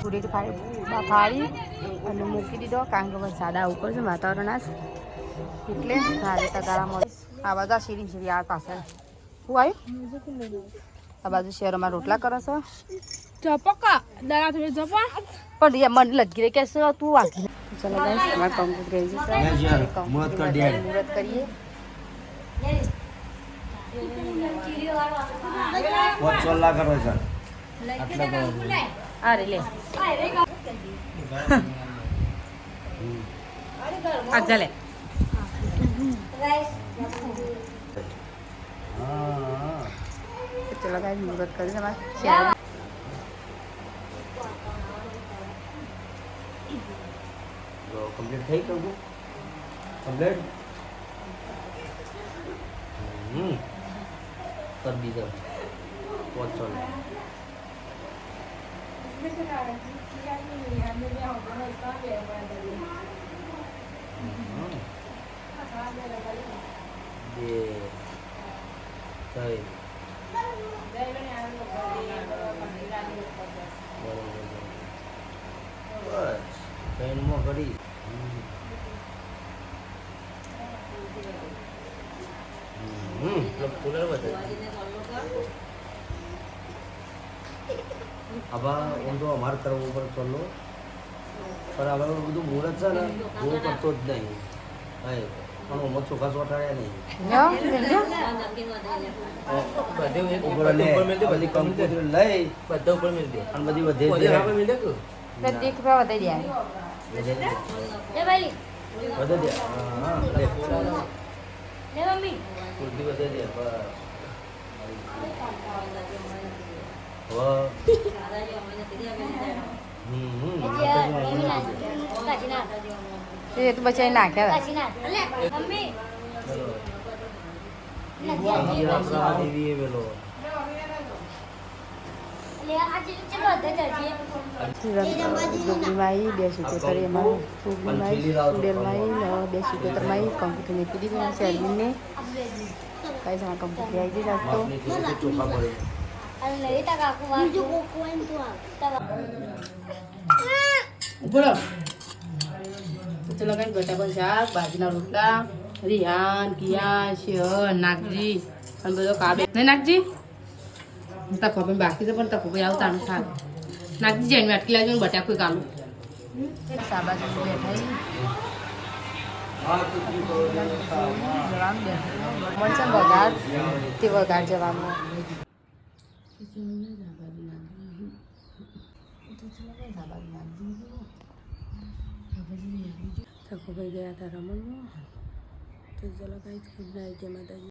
પૂરી ફાળી અને મૂકી દીધો કારણ કે વરસાદ ઉપર છે વાતાવરણ આજ એટલે ભારે તગારા મળીશ આ બધા સીરી આ પાછળ શું આવ્યું આ બાજુ શહેરોમાં રોટલા કરો છો ચપકા દાડા થોડી ચપા પણ યાર મને લગી રહી કે શું તું વાગી ચલો ગાઈસ અમાર કમ્પ્લીટ ગઈ છે મુહૂર્ત કરીએ बहुत चोला करो सर आटला करो अरे ले आग ले हां चलो गाइस मुहूर्त કરી દે શેર लो कंप्लीट થઈ ગયું कंप्लीट कर दीजिए बहुत चोला ये सही बस पेन में करी कूलर बता अब हम तो हमारे तरफ ऊपर चलो पर अब બધું મુહૂર્ત છે ને હું કરતો જ નહીં હા પણ હું ચોખા ચોટાડ્યા નહીં ઉપર લે બધી કંકોત્રી લઈ બધા ઉપર મેલ દે અને બધી વધે દે મેલ દે તું દેખ પા બતાઈ દે એ ભાઈ વધે દે હા લે લે મમ્મી કુર્તી વધે દે બસ એ તો બચાઈ નાખ્યા દેવી પેલો જોગણીમાં બે સિત્તોતેર એમાં જોગણીમાં સુડેલમાં બે સિત્તોતેરમાં કમ્પ્યુટર મૂકી દીધું શેરવીને કઈ જણા કમ્પ્યુટર આવી ગઈ જાત તો ચોખા પડે બોલો તો લગાવી બટાકાનું શાક બાજરીના રોટલા રિહાન કિયા શિહર નાગજી અને બધો કાબે નહીં નાગજી તકો પણ બાકી છે પણ તકો ભાઈ આવતાનું થાક નાગજી જઈને અટકી લાવજો ને બટાકું કાલું સાબાજુ બેઠા જવાનું મળશે વઘાર તે વઘાર જવાનું થકો ભાઈ ગયા હતા રમણમાં તો ચલો કાંઈ ગુડ નાઇટ જય માતાજી.